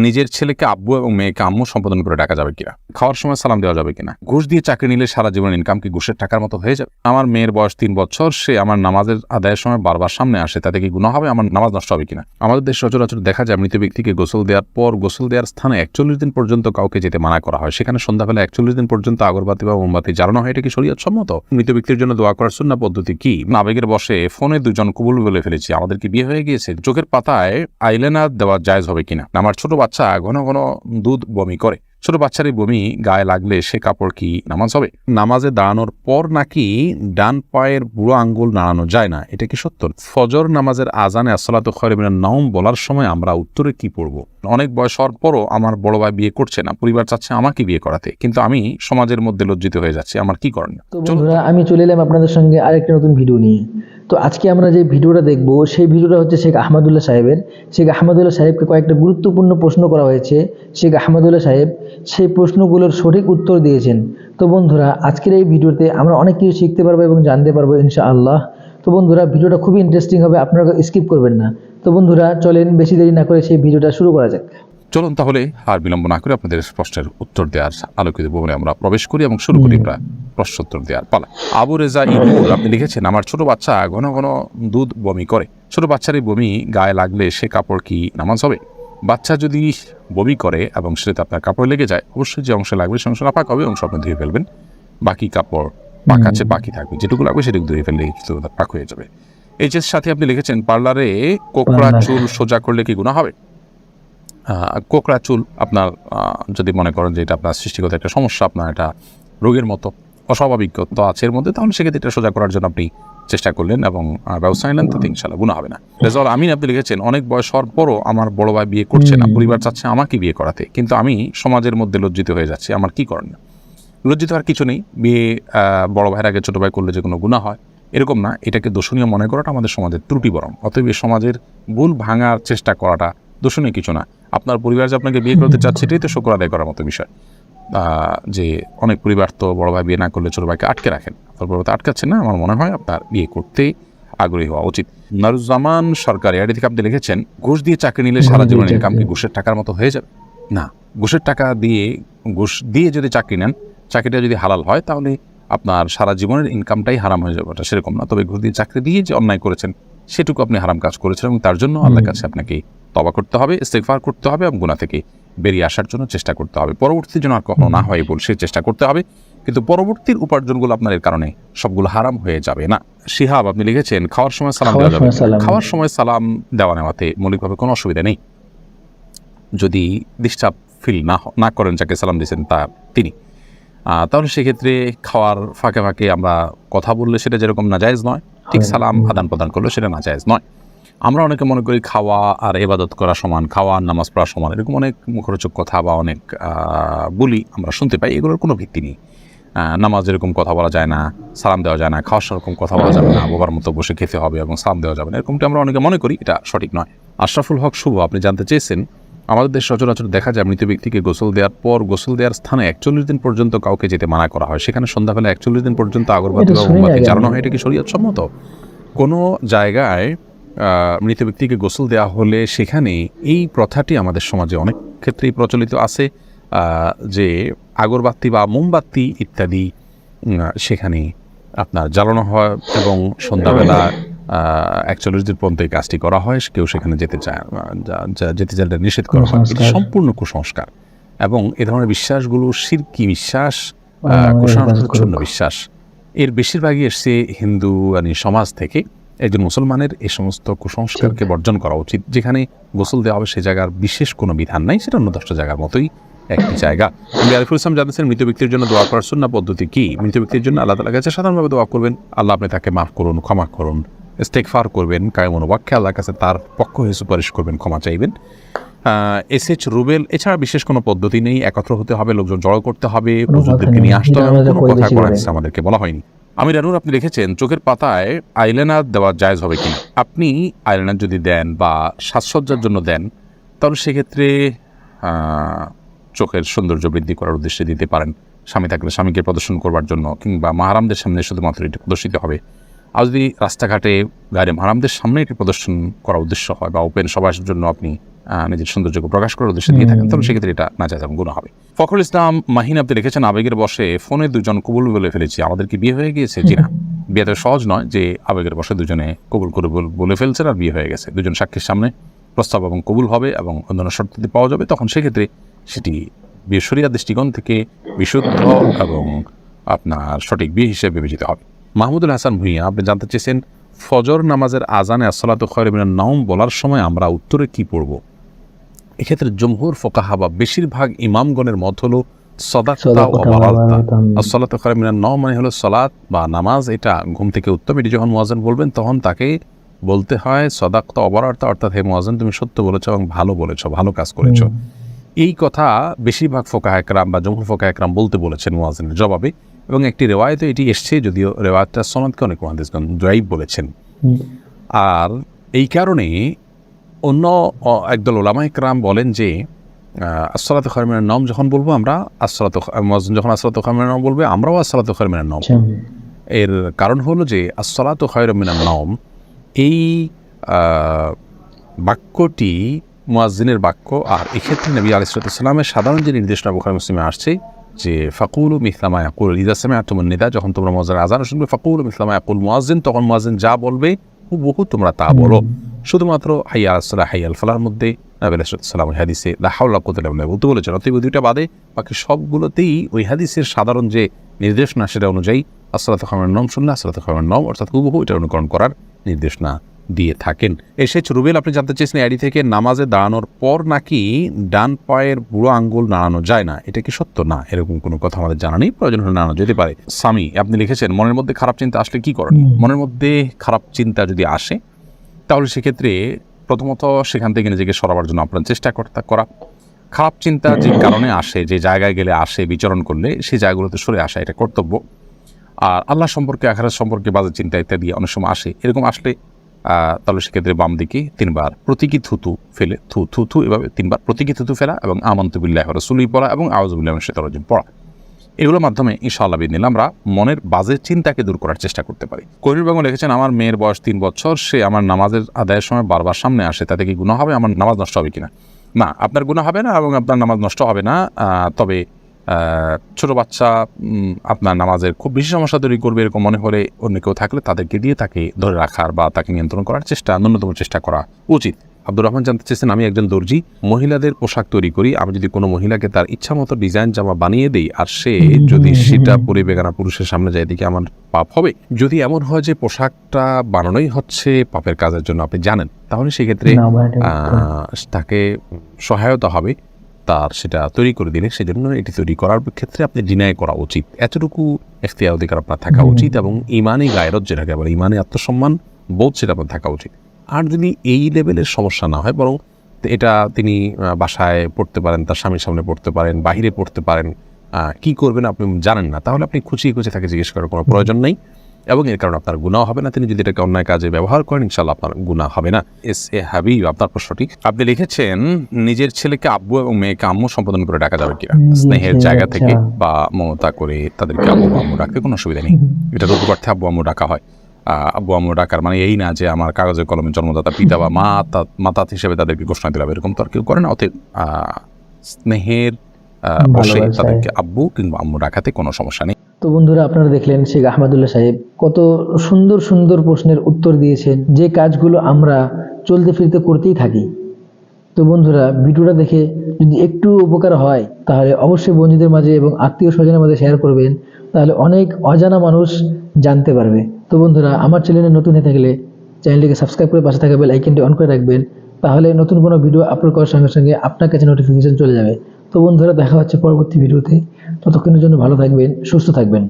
নিজের ছেলেকে আব্বু এবং মেয়েকে আম্মু সম্বোধন করে ডাকা যাবে কিনা, খাওয়ার সময় সালাম দেওয়া যাবে কিনা, ঘুষ দিয়ে চাকরি নিলে সারা জীবন ইনকাম কি ঘুষের টাকার মতো হয়ে যাবে, আমার মেয়ের বয়স 3 বছর, সে আমার নামাজের আদায়ের সময় বারবার সামনে আসে, তাতে কি গুনাহ হবে, আমার নামাজ নষ্ট হবে কিনা। আমাদের দেশ সচরাচর দেখা যায় মৃত ব্যক্তিকে গোসল দেওয়ার পর গোসল দেওয়ার স্থানে 41 দিন পর্যন্ত কাউকে যেতে মানা করা হয়, সেখানে সন্ধ্যাবেলা 41 দিন পর্যন্ত আগরবাতি বা মোমবাতি জ্বালানো হয়, এটা কি শরীয়ত সম্মত? মৃত ব্যক্তির জন্য দোয়া করার সুন্নাহ পদ্ধতি কি? আবেগের বসে ফোনে দুজন কবুল বলে ফেলেছি, আমাদের কি বিয়ে হয়ে গিয়েছে, চোখের পাতায় আইলাইনার দেওয়া জায়েজ হবে কিনা, আমার ছোট বাচ্চা ঘন ঘন দুধ বমি করে, ছোট বাচ্চার এই বমি গায়ে লাগলে সে কাপড় কি নামাজ হবে, নামাজে দাঁড়ানোর পর নাকি ডান পায়ের বুড়ো আঙ্গুল নাড়ানো যায় না, এটা কি সত্য? ফজর নামাজের আজানে আসসালাতু খায়রুম মিনান নাওম বলার সময় আমরা উত্তরে কি পড়ব? অনেক বয়স হওয়ার পরও আমার বড় ভাই বিয়ে করছে না, পরিবার চাচ্ছে আমাকে বিয়ে করাতে, কিন্তু আমি সমাজের মধ্যে লজ্জিত হয়ে যাচ্ছি, আমার কি করণীয়? তো বন্ধুরা, আমি চলে এলাম আপনাদের সঙ্গে আরেকটা নতুন ভিডিও নিয়ে। তো আজকে আমরা যে ভিডিওটা দেখব সেই ভিডিওটা হচ্ছে শেখ আহমদুল্লাহ সাহেবের। শেখ আহমদুল্লাহ সাহেবকে কয়েকটা গুরুত্বপূর্ণ প্রশ্ন করা হয়েছে। শেখ আহমদুল্লাহ সাহেব সেই প্রশ্নগুলোর সঠিক উত্তর দিয়েছেন। তো বন্ধুরা, আজকের এই ভিডিওতে আমরা অনেক কিছু শিখতে পারবো এবং জানতে পারবো ইনশাআল্লাহ। তো বন্ধুরা, ভিডিওটা খুবই ইন্টারেস্টিং হবে, আপনারা স্কিপ করবেন না। তো বন্ধুরা, চলেন বেশি দেরি না করে সেই ভিডিওটা শুরু করা যাক। চলুন তাহলে আর বিলম্ব না করে আপনাদের প্রশ্নের উত্তর দেওয়ার আলোকিত ভবনে আমরা প্রবেশ করি এবং শুরু করি প্রশ্নোত্তর দেওয়ার পালা। আবু রেজা ইবুল আপনি লিখেছেন, আমার ছোট বাচ্চা ঘন ঘন দুধ বমি করে, ছোট বাচ্চার এই বমি গায়ে লাগলে সে কাপড় কি নামাজ হবে? বাচ্চা যদি বমি করে এবং সেটা আপনার কাপড় লেগে যায়, অবশ্যই যে অংশে লাগবে সে অংশ নাপাক হবে, অংশ আপনি ধুয়ে ফেলবেন, বাকি কাপড় পাক আছে বাকি থাকবে, যেটুকু লাগবে সেটুকু ধুয়ে ফেললে পাক হয়ে যাবে। এইচএস সাথে আপনি লিখেছেন, পার্লারে কোকড়া চুল সোজা করলে কি গুনাহ হবে? কোকড়া চুল আপনার যদি মনে করেন যে এটা আপনার সৃষ্টিগত একটা সমস্যা, আপনার এটা রোগের মতো অস্বাভাবিকতা আছে এর মধ্যে, তাহলে সেক্ষেত্রে এটা সোজা করার জন্য আপনি চেষ্টা করলেন এবং ব্যবস্থা নিলেন, তাতে ইনশাআল্লাহ গুনাহ হবে না। রেজাউল আমিন আপনি লিখেছেন, অনেক বয়স হওয়ার পরও আমার বড় ভাই বিয়ে করছে না, পরিবার চাচ্ছে আমাকে বিয়ে করাতে, কিন্তু আমি সমাজের মধ্যে লজ্জিত হয়ে যাচ্ছি, আমার কি করণীয়? লজ্জিত হওয়ার কিছু নেই, বিয়ে বড় ভাইয়ের আগে ছোট ভাই করলে যে কোনো গুনাহ হয় এরকম না, এটাকে দোষণীয় মনে করাটা আমাদের সমাজের ত্রুটি বরং, অতএব সমাজের ভুল ভাঙার চেষ্টা করাটা দোষণীয় কিছু না। আপনার পরিবার যে আপনাকে বিয়ে করতে চাচ্ছে এটাই তো শুকর আদায় করার মতো বিষয়। যে অনেক পরিবার তো বড় ভাই বিয়ে না করলে ছোট ভাইকে আটকে রাখেন, তারপর তো আটকাচ্ছেন না, আমার মনে হয় আপনার বিয়ে করতে আগ্রহী হওয়া উচিত। নারুজ্জামান সরকার এর থেকে আপনি লিখেছেন, ঘুষ দিয়ে চাকরি নিলে সারা জীবন ইনকাম কি ঘুষের টাকার মতো হয়ে যাবে? না, ঘুষের টাকা দিয়ে ঘুষ দিয়ে যদি চাকরি নেন, চাকরিটা যদি হালাল হয় তাহলে আপনার সারা জীবনের ইনকামটাই হারাম হয়ে যাবে, ওটা সেরকম না। তবে ঘুষ দিয়ে চাকরি দিয়ে যে অন্যায় করেছেন সেটুকু আপনি হারাম কাজ করেছেন এবং তার জন্য আল্লাহর কাছে আপনাকে তওবা করতে হবে, ইস্তিগফার করতে হবে এবং গুনাহ থেকে বেরিয়ে আসার জন্য চেষ্টা করতে হবে। পরবর্তী যেন আর কখনো না হয় বলে সে চেষ্টা করতে হবে, কিন্তু পরবর্তীর উপার্জনগুলো আপনার এর কারণে সবগুলো হারাম হয়ে যাবে না। শিহাব আপনি লিখেছেন, খাওয়ার সময় সালাম দেওয়া যাবে? খাওয়ার সময় সালাম দেওয়া নেওয়াতে মৌলিকভাবে কোনো অসুবিধা নেই, যদি ডিস্টার্ব ফিল না করেন যাকে সালাম দিয়েছেন তিনি, তাহলে সেক্ষেত্রে খাওয়ার ফাঁকে ফাঁকে আমরা কথা বললে সেটা যেরকম নাজায়েজ নয়, ঠিক সালাম আদান প্রদান করলে সেটা নাজায়েজ নয়। আমরা অনেকে মনে করি খাওয়া আর ইবাদত করা সমান, খাওয়া আর নামাজ পড়া সমান, এরকম অনেক মুখরোচক কথা বা অনেক বলি আমরা শুনতে পাই, এগুলোর কোনো ভিত্তি নেই। নামাজ এরকম কথা বলা যায় না, সালাম দেওয়া যায় না, খাওয়ার সেরকম কথা বলা যাবে না, বোবার মতো বসে খেতে হবে এবং সালাম দেওয়া যাবে না, এরকমটা আমরা অনেকে মনে করি, এটা সঠিক নয়। আশরাফুল হক শুভ আপনি জানতে চেয়েছেন, আমাদের দেশ সচরাচর দেখা যায় মৃত ব্যক্তিকে গোসল দেওয়ার পর গোসল দেওয়ার স্থানে 41 দিন পর্যন্ত কাউকে যেতে মানা করা হয়, সেখানে সন্ধ্যাবেলা 41 দিন পর্যন্ত আগরবাতি বা মোমবাতি জ্বালানো হয়, এটা কি শরীয়ত সম্মত? কোনো জায়গায় মৃত ব্যক্তিকে গোসল দেওয়া হলে সেখানে এই প্রথাটি আমাদের সমাজে অনেক ক্ষেত্রেই প্রচলিত আছে, যে আগরবাতি বা মোমবাতি ইত্যাদি সেখানে আপনার জ্বালানো হয় এবং সন্ধ্যাবেলা 41 দিন পর্যন্ত এই কাজটি করা হয়, কেউ সেখানে যেতে চাইলে নিষেধ করা হয়। এটি সম্পূর্ণ কুসংস্কার এবং এ ধরনের বিশ্বাসগুলো শিরকি বিশ্বাস, কুসংস্কারচ্ছন্ন বিশ্বাস, এর বেশিরভাগই এসছে হিন্দু সমাজ থেকে। একজন মুসলমানের এই সমস্ত কুসংস্কারকে বর্জন করা উচিত। যেখানে গোসল দেওয়া হবে সে জায়গার বিশেষ কোনো বিধান নাই, সেটা অন্য 10টা জায়গার মতোই একটি জায়গা। আরিফুল ইসলাম জানতেছেন, মৃত ব্যক্তির জন্য দোয়া করার সুন্নাহ পদ্ধতি কি? মৃত ব্যক্তির জন্য আল্লাহ তাআলার কাছে সাধারণভাবে দোয়া করবেন, আল্লাহ আপনি তাকে মাফ করুন, ক্ষমা করুন, ইস্তিগফার করবেন, কায়মন ওয়াক্যে আল্লাহর কাছে তার পক্ষ হয়ে সুপারিশ করবেন, ক্ষমা চাইবেন। এসএচ রুবেল এছাড়া বিশেষ কোনো পদ্ধতি নেই, একত্র হতে হবে, লোকজন জড়ো করতে হবে, হুজুরদেরকে নিয়ে আসতে হবে, কোনো কথা কোরআন আমাদেরকে বলা হয়নি। আমির আনুর আপনি লিখেছেন, চোখের পাতায় আইলাইনার দেওয়া জায়েজ হবে কিনা? আপনি আইলাইনার যদি দেন বা সাজসজ্জার জন্য দেন তাহলে সেক্ষেত্রে চোখের সৌন্দর্য বৃদ্ধি করার উদ্দেশ্যে দিতে পারেন, স্বামী থাকলে স্বামীকে প্রদর্শন করবার জন্য, কিংবা মাহারামদের সামনে শুধুমাত্র এটি প্রদর্শিত হবে। আর যদি রাস্তাঘাটে গায়ে মাহারামদের সামনে এটি প্রদর্শন করার উদ্দেশ্য হয় বা ওপেন সবার জন্য আপনি নিজের সৌন্দর্যকে প্রকাশ করার উদ্দেশ্যে দিয়ে থাকেন, তাহলে সেক্ষেত্রে এটা নাজায়েজ এবং গুনাহ হবে। ফখরুল ইসলাম মাহিন আপনি লিখেছেন, আবেগের বশে ফোনে দুজন কবুল বলে ফেলেছি, আমাদের কি বিয়ে হয়ে গিয়েছে? জি না, বিয়েতে সহজ নয় যে আবেগের বশে দুজনে কবুল করে বলে ফেলছেন আর বিয়ে হয়ে গেছে। দুজন সাক্ষীর সামনে প্রস্তাব এবং কবুল হবে এবং অন্যান্য শর্তাদি পাওয়া যাবে, তখন সেক্ষেত্রে সেটি বিয়ে শরিয়া দৃষ্টিকোণ থেকে বিশুদ্ধ এবং আপনার সঠিক বিয়ে হিসেবে বিবেচিত হবে। মাহমুদুল হাসান ভুঁইয়া আপনি জানতে চেয়েছেন, ফজর নামাজের আজানে আসসালাতু খায়রুম মিনান নাওম বলার সময় আমরা উত্তরে কি পড়ব? এক্ষেত্রে জমহুর ফুকাহা বা বেশিরভাগ ইমামগণের মত হলো সাদাকতা ওয়া বারারতা। আসসালাতু খায়রুম মিনান নাওম মানে হলো সালাত বা নামাজ, এটা ঘুম থেকে উত্তম। এটি যখন মুয়াজ্জিন বলবেন তখন তাকে বলতে হয় সাদাকতা ওয়া বারারতা, অর্থাৎ হে মুয়াজ্জিন তুমি সত্য বলেছো এবং ভালো বলেছো, ভালো কাজ করেছো। এই কথা বেশিরভাগ ফুকাহা একরাম বা জমহুর ফুকাহা একরাম বলতে বলেছেন মুয়াজ্জিনের জবাবে, এবং একটি রেওয়ায়েতে এটি এসছে, যদিও রেওয়ায়েতটা সনদকে অনেক মুহাদ্দিসগণ দাঈফ বলেছেন। আর এই কারণে অন্য একদল উলামা ইকরাম বলেন যে আসসালাতু খায়রুম মিনান নাওম যখন বলবো আমরা, মুয়াজ্জিন যখন আসসালাতু খায়রুম মিনান নাওম বলবে, আমরাও আসসালাতু খায়রুম মিনান নাওম। এর কারণ হলো যে আসসালাতু খায়রুম মিনান নাওম এই বাক্যটি মুয়াজ্জিনের বাক্য, আর এক্ষেত্রে নবী আলাইহিস সালামের সাধারণ যে নির্দেশনা বুখারী মুসলিমে আসছে যে ফাকুলু মিসলা মা ইয়াকুল ইযা সামি'তুমুন নিদা, যখন তোমরা মুয়াজ্জিনের আযান শুনবে ফাকুলু মিসলা মা ইয়াকুল মুয়াজ্জিন, তখন মুয়াজ্জিন যা বলবে হুবহু তোমরা তা বলো। শুধুমাত্র হাইয়া আলাস সালাহ হাইয়া আল ফালাহর মধ্যে নবী আলাইহিস সালাম ওই হাদিসে লা হাওলা ওয়া কুওয়াতা ইল্লা বিল্লাহ বলতে বলেছেন। অতএব দুইটা বাদে বাকি সবগুলোতেই ওই হাদিসের সাধারণ যে নির্দেশনা সেটা অনুযায়ী আসসালাতু খায়রুম মিনান নাওম শুনলে আসসালাতু খায়রুম মিনান নাওম অর্থাৎ হুবহু এটা অনুকরণ করার নির্দেশনা দিয়ে থাকেন। এসেছ রুবেল আপনি জানতে চেয়েছেন আইডি থেকে, নামাজে দাঁড়ানোর পর নাকি ডান পায়ের বুড়ো আঙ্গুল নাড়ানো যায় না, এটা কি সত্য? না, এরকম কোনো কথা আমাদের জানা নেই, প্রয়োজন হলে নাড়ানো যেতে পারে। সামি আপনি লিখেছেন, মনের মধ্যে খারাপ চিন্তা আসলে কি করণীয়? মনের মধ্যে খারাপ চিন্তা যদি আসে তাহলে সেক্ষেত্রে প্রথমত সেখান থেকে নিজেকে সরাবার জন্য আপনার চেষ্টা করা। খারাপ চিন্তা যে কারণে আসে, যে জায়গায় গেলে আসে, বিচরণ করলে সেই জায়গাগুলোতে সরে আসা এটা কর্তব্য। আর আল্লাহ সম্পর্কে, আখিরাত সম্পর্কে বাজে চিন্তা ইত্যাদি অনেক সময় আসে, এরকম আসলে তাহলে সেক্ষেত্রে বাম দিকে 3 বার প্রতীকী থুতু ফেলে থু এভাবে 3 বার প্রতীকী থুতু ফেলা এবং আমানতু বিল্লাহি ওয়া রাসূলিহি পড়া এবং আউযু বিল্লাহি মিনাশ শাইতানির রাজিম পড়া, এগুলোর মাধ্যমে ইনশাআল্লাহ বিদিনিল্লাহ আমরা মনের বাজে চিন্তাকে দূর করার চেষ্টা করতে পারি। করির বেগম লিখেছেন, আমার মেয়ের বয়স 3 বছর, সে আমার নামাজের আদায়ের সময় বারবার সামনে আসে, তাতে কি গুনাহ হবে? আমার নামাজ নষ্ট হবে কিনা? না, আপনার গুনাহ হবে না এবং আপনার নামাজ নষ্ট হবে না। তবে ছোট বাচ্চা আপনার নামাজের খুব বেশি সমস্যা তৈরি করবে এরকম মনে হলে অন্য কেউ থাকলে তাদেরকে দিয়ে তাকে ধরে রাখার বা তাকে নিয়ন্ত্রণ করার ন্যূনতম চেষ্টা করা উচিত। আব্দুর রহমান জানতে চেয়েছেন, আমি একজন দর্জি, মহিলাদের পোশাক তৈরি করি, আমি যদি কোনো মহিলাকে তার ইচ্ছা মতো ডিজাইন জামা বানিয়ে দিই আর সে যদি সেটা পরে বেগানা পুরুষের সামনে যায়, দিকে আমার পাপ হবে? যদি এমন হয় যে পোশাকটা বানানোই হচ্ছে পাপের কাজের জন্য, আপনি জানেন, তাহলে সেক্ষেত্রে তাকে সহায়তা হবে তার সেটা তৈরি করে দিলে। সেজন্য এটি তৈরি করার ক্ষেত্রে আপনি ডিনাই করা উচিত, এতটুকু এখতিয়ার অধিকার আপনার থাকা উচিত এবং ইমানি গায়রত যেটাকে বলে, ইমানি আত্মসম্মান বোধ, সেটা আপনার থাকা উচিত। আর যদি এই লেভেলের সমস্যা না হয়, বরং এটা তিনি বাসায় পড়তে পারেন, তার স্বামীর সামনে পড়তে পারেন, বাহিরে পড়তে পারেন, কি করবেন আপনি জানেন না, তাহলে আপনি খুঁচিয়ে তাকে জিজ্ঞেস করার কোনো প্রয়োজন নেই এবং এর কারণে আপনার গুনাহ হবে না। তিনি যদি এটাকে অন্যায় কাজে ব্যবহার করেন, ইনশাআল্লাহ আপনার গুনাহ হবে না। হাবিব আপনার প্রশ্নটি আপনি লিখেছেন, নিজের ছেলেকে আব্বু এবং মেয়েকে আম্মু সম্বোধন করে ডাকা যাবে কিনা? স্নেহের জায়গা থেকে বা মমতা করে তাদেরকে আব্বু আম্মু ডাকতে কোনো অসুবিধা নেই। এটা রূপ অর্থে আব্বু আম্মু ডাকা হয়। আব্বু আম্মু ডাকার মানে এই না যে আমার কাগজে কলমে জন্মদাতা পিতা বা মাতা হিসেবে তাদেরকে ঘোষণা দিলাম, এরকম তো আর কেউ করে না। অতএব স্নেহের বসে তাদেরকে আব্বু কিংবা আম্মু ডাকাতে কোনো সমস্যা নেই। তো বন্ধুরা, আপনারা দেখলেন শেখ আহমদুল্লাহ সাহেব কত সুন্দর সুন্দর প্রশ্নের উত্তর দিয়েছেন, যে কাজগুলো আমরা চলতে ফিরতে করতেই থাকি। তো বন্ধুরা, ভিডিওটা দেখে যদি একটু উপকার হয় তাহলে অবশ্যই বন্ধুদের মাঝে এবং আত্মীয় স্বজনের মাঝে শেয়ার করবেন, তাহলে অনেক অজানা মানুষ জানতে পারবে। তো বন্ধুরা, আমার চ্যানেলে নতুন হয়ে থাকলে চ্যানেলটিকে সাবস্ক্রাইব করে পাশে থাকা বেল আইকনটি অন করে রাখবেন, তাহলে নতুন কোনো ভিডিও আপলোড করার সঙ্গে সঙ্গে আপনার কাছে নোটিফিকেশন চলে যাবে। তো বন্ধুরা, দেখা হচ্ছে পরবর্তী ভিডিওতে। ততক্ষণের জন্য ভালো থাকবেন, সুস্থ থাকবেন।